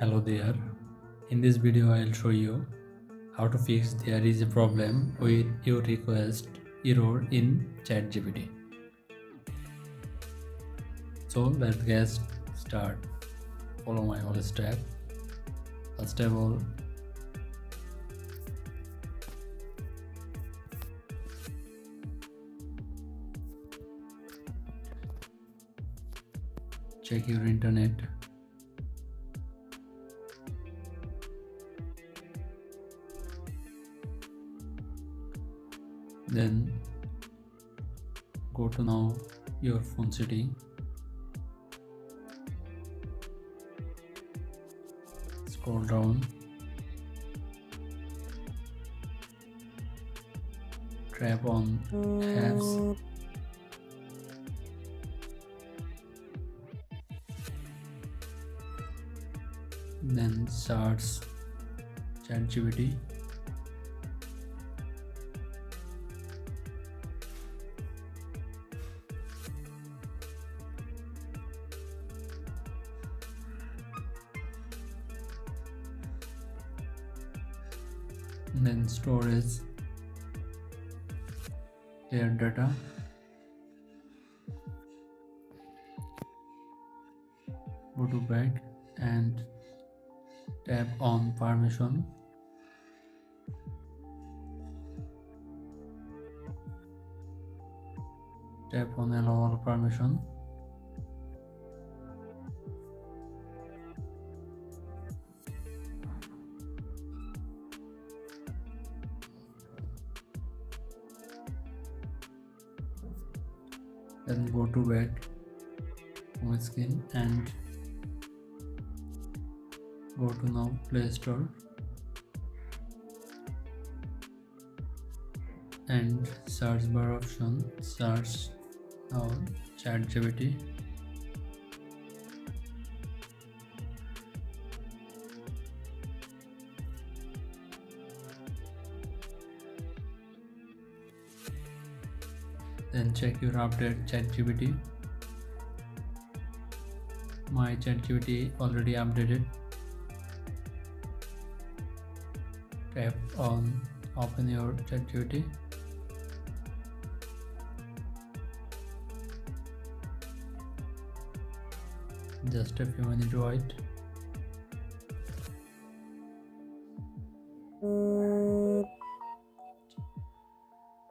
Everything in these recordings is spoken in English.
Hello there. In this video I'll show you how to fix there is a problem with your request error in ChatGPT. So let's get start. Follow my whole step. First of all, check your internet. Then go to now your phone setting. Scroll down. Tap on apps. Then search ChatGPT. Then storage, clear data, go to back and tap on permission. Tap on allow all permission. Then go to back home screen and go to now Play Store and search bar option, search now ChatGPT. Then check your update ChatGPT. My ChatGPT already updated. Tap on open your ChatGPT. Just a few minutes wait.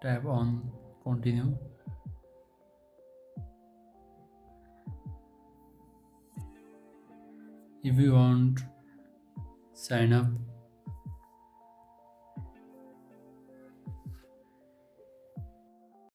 Tap on continue. If you want sign up